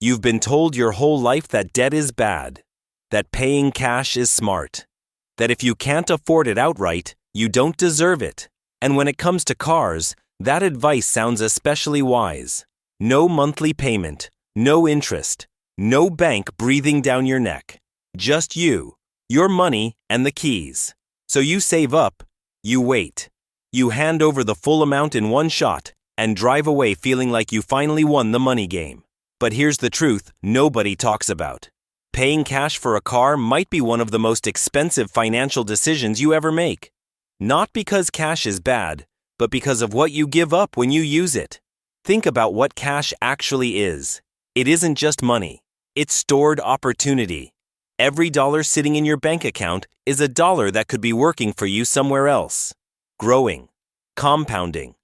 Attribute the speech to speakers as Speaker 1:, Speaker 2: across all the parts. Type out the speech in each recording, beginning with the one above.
Speaker 1: You've been told your whole life that debt is bad, that paying cash is smart, that if you can't afford it outright, you don't deserve it. And when it comes to cars, that advice sounds especially wise. No monthly payment, no interest, no bank breathing down your neck. Just you, your money, and the keys. So you save up, you wait. You hand over the full amount in one shot and drive away feeling like you finally won the money game. But here's the truth nobody talks about. Paying cash for a car might be one of the most expensive financial decisions you ever make. Not because cash is bad, but because of what you give up when you use it. Think about what cash actually is. It isn't just money. It's stored opportunity. Every dollar sitting in your bank account is a dollar that could be working for you somewhere else. Growing, compounding,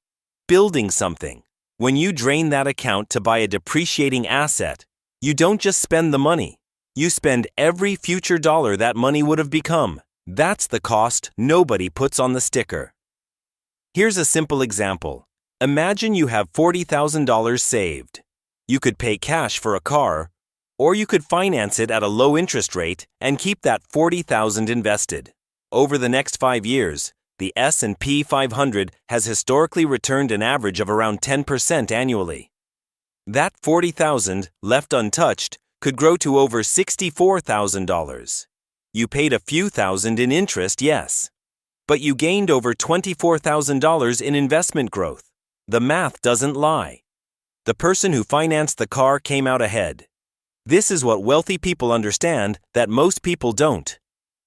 Speaker 1: building something. When you drain that account to buy a depreciating asset, you don't just spend the money. You spend every future dollar that money would have become. That's the cost nobody puts on the sticker. Here's a simple example. Imagine you have $40,000 saved. You could pay cash for a car, or you could finance it at a low interest rate and keep that $40,000 invested. Over the next 5 years, the S&P 500 has historically returned an average of around 10% annually. That $40,000 left untouched could grow to over $64,000. You paid a few thousand in interest, yes, but you gained over $24,000 in investment growth. The math doesn't lie. The person who financed the car came out ahead. This is what wealthy people understand that most people don't.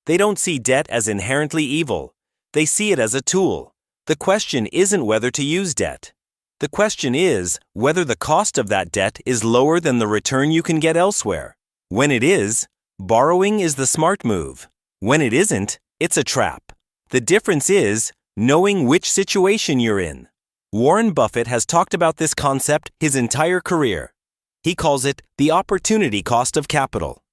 Speaker 1: They don't see debt as inherently evil. They see it as a tool. The question isn't whether to use debt. The question is whether the cost of that debt is lower than the return you can get elsewhere. When it is, borrowing is the smart move. When it isn't, it's a trap. The difference is knowing which situation you're in. Warren Buffett has talked about this concept his entire career. He calls it the opportunity cost of capital.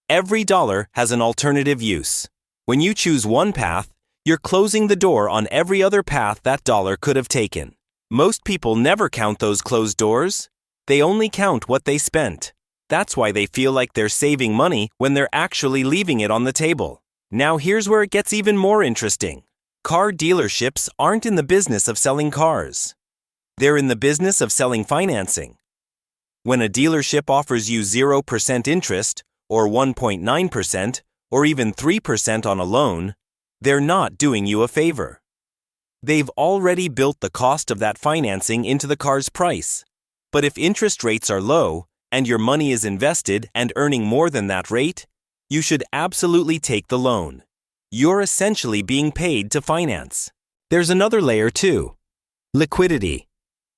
Speaker 1: Every dollar has an alternative use. When you choose one path, you're closing the door on every other path that dollar could have taken. Most people never count those closed doors. They only count what they spent. That's why they feel like they're saving money when they're actually leaving it on the table. Now here's where it gets even more interesting. Car dealerships aren't in the business of selling cars. They're in the business of selling financing. When a dealership offers you 0% interest, or 1.9%, or even 3% on a loan, they're not doing you a favor. They've already built the cost of that financing into the car's price. But if interest rates are low, and your money is invested and earning more than that rate, you should absolutely take the loan. You're essentially being paid to finance. There's another layer too. Liquidity.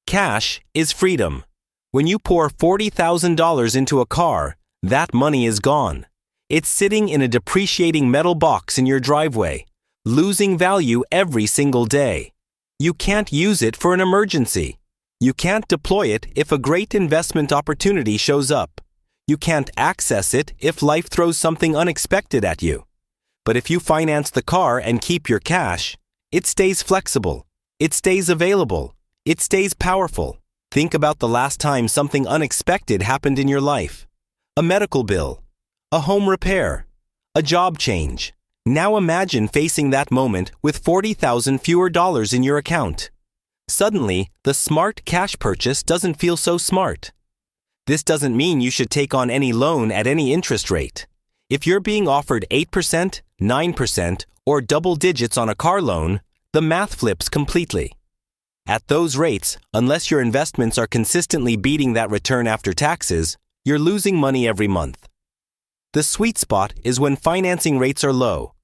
Speaker 1: Cash is freedom. When you pour $40,000 into a car, that money is gone. It's sitting in a depreciating metal box in your driveway, losing value every single day. You can't use it for an emergency. You can't deploy it if a great investment opportunity shows up. You can't access it if life throws something unexpected at you. But if you finance the car and keep your cash, it stays flexible. It stays available. It stays powerful. Think about the last time something unexpected happened in your life. A medical bill, a home repair, a job change. Now imagine facing that moment with $40,000 fewer dollars in your account. Suddenly, the smart cash purchase doesn't feel so smart. This doesn't mean you should take on any loan at any interest rate. If you're being offered 8%, 9%, or double digits on a car loan, the math flips completely. At those rates, unless your investments are consistently beating that return after taxes, you're losing money every month. The sweet spot is when financing rates are low,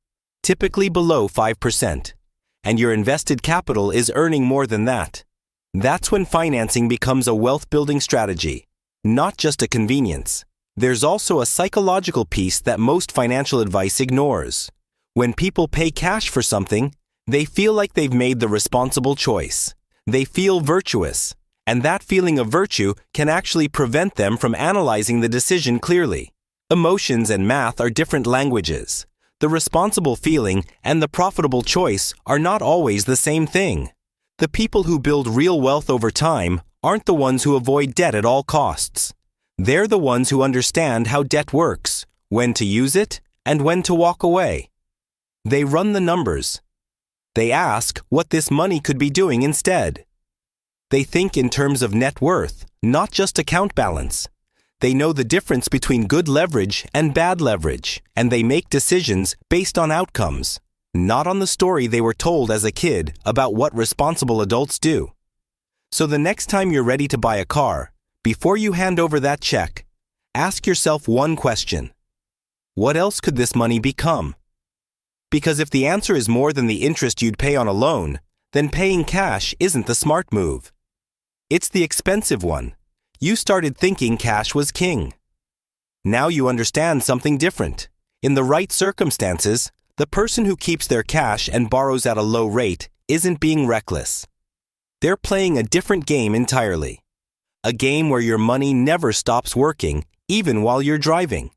Speaker 1: typically below 5%, and your invested capital is earning more than that. That's when financing becomes a wealth-building strategy, not just a convenience. There's also a psychological piece that most financial advice ignores. When people pay cash for something, they feel like they've made the responsible choice. They feel virtuous, and that feeling of virtue can actually prevent them from analyzing the decision clearly. Emotions and math are different languages. The responsible feeling and the profitable choice are not always the same thing. The people who build real wealth over time aren't the ones who avoid debt at all costs. They're the ones who understand how debt works, when to use it, and when to walk away. They run the numbers. They ask what this money could be doing instead. They think in terms of net worth, not just account balance. They know the difference between good leverage and bad leverage, and they make decisions based on outcomes, not on the story they were told as a kid about what responsible adults do. So the next time you're ready to buy a car, before you hand over that check, ask yourself one question. What else could this money become? Because if the answer is more than the interest you'd pay on a loan, then paying cash isn't the smart move. It's the expensive one. You started thinking cash was king. Now you understand something different. In the right circumstances, the person who keeps their cash and borrows at a low rate isn't being reckless. They're playing a different game entirely. A game where your money never stops working, even while you're driving.